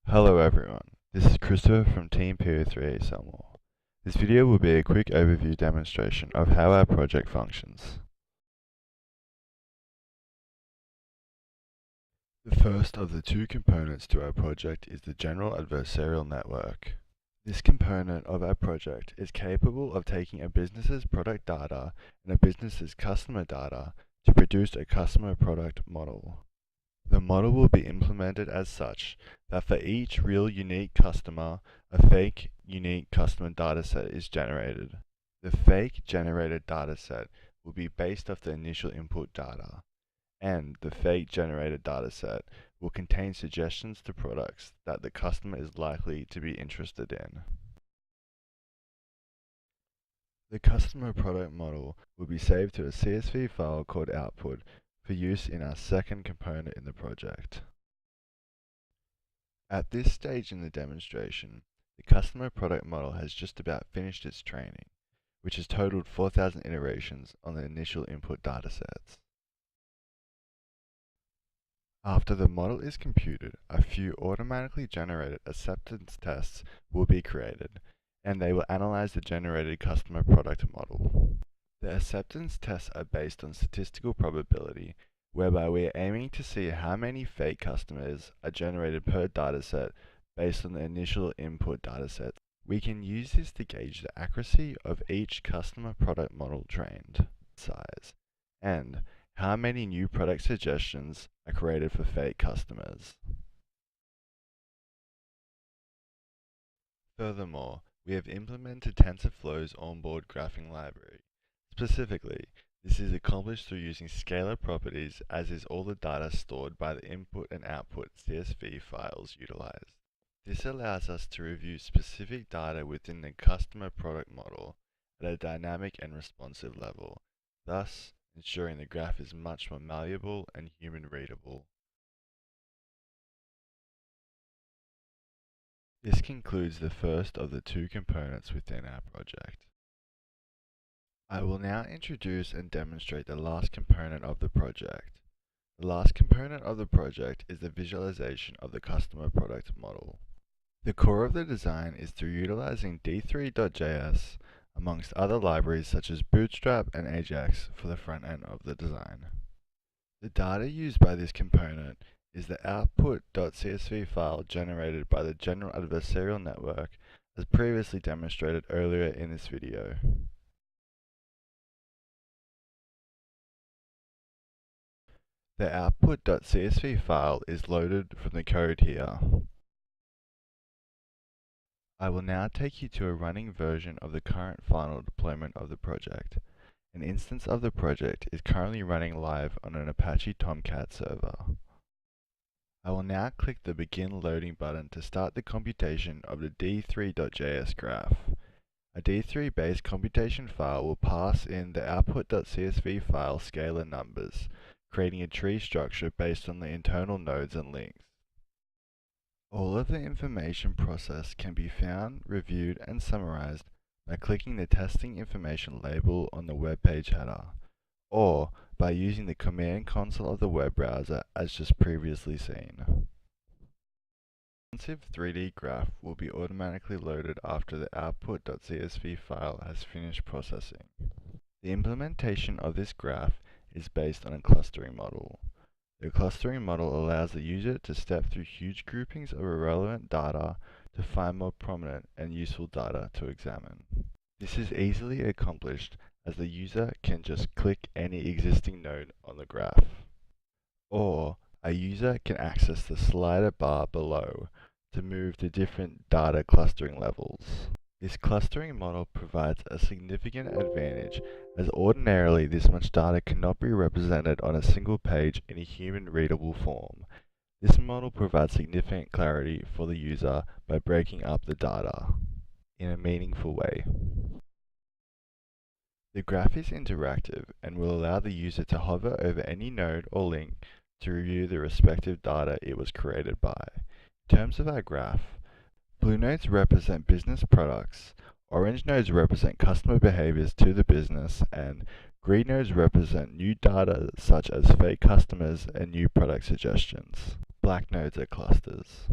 Hello everyone, this is Christopher from Team P03A Selmore. This video will be a quick overview demonstration of how our project functions. The first of the two components to our project is the general adversarial network. This component of our project is capable of taking a business's product data and a business's customer data to produce a customer product model. The model will be implemented as such that for each real unique customer, a fake unique customer dataset is generated. The fake generated dataset will be based off the initial input data, and the fake generated dataset will contain suggestions to products that the customer is likely to be interested in. The customer product model will be saved to a CSV file called output for use in our second component in the project. At this stage in the demonstration, the customer product model has just about finished its training, which has totaled 4,000 iterations on the initial input datasets. After the model is computed, a few automatically generated acceptance tests will be created, and they will analyze the generated customer product model. The acceptance tests are based on statistical probability, whereby we are aiming to see how many fake customers are generated per dataset based on the initial input dataset. We can use this to gauge the accuracy of each customer product model trained, size, and how many new product suggestions are created for fake customers. Furthermore, we have implemented TensorFlow's onboard graphing library. Specifically, this is accomplished through using scalar properties, as is all the data stored by the input and output CSV files utilized. This allows us to review specific data within the customer product model at a dynamic and responsive level, thus ensuring the graph is much more malleable and human readable. This concludes the first of the two components within our project. I will now introduce and demonstrate the last component of the project. The last component of the project is the visualization of the customer product model. The core of the design is through utilizing D3.js amongst other libraries such as Bootstrap and Ajax for the front end of the design. The data used by this component is the output.csv file generated by the general adversarial network, as previously demonstrated earlier in this video. The output.csv file is loaded from the code here. I will now take you to a running version of the current final deployment of the project. An instance of the project is currently running live on an Apache Tomcat server. I will now click the Begin Loading button to start the computation of the D3.js graph. A D3-based computation file will pass in the output.csv file scalar numbers, creating a tree structure based on the internal nodes and links. All of the information processed can be found, reviewed, and summarized by clicking the testing information label on the web page header, or by using the command console of the web browser as just previously seen. A responsive 3D graph will be automatically loaded after the output.csv file has finished processing. The implementation of this graph is based on a clustering model. The clustering model allows the user to step through huge groupings of irrelevant data to find more prominent and useful data to examine. This is easily accomplished as the user can just click any existing node on the graph. Or a user can access the slider bar below to move to different data clustering levels. This clustering model provides a significant advantage, as ordinarily this much data cannot be represented on a single page in a human-readable form. This model provides significant clarity for the user by breaking up the data in a meaningful way. The graph is interactive and will allow the user to hover over any node or link to review the respective data it was created by. In terms of our graph, blue nodes represent business products, orange nodes represent customer behaviors to the business, and green nodes represent new data such as fake customers and new product suggestions. Black nodes are clusters.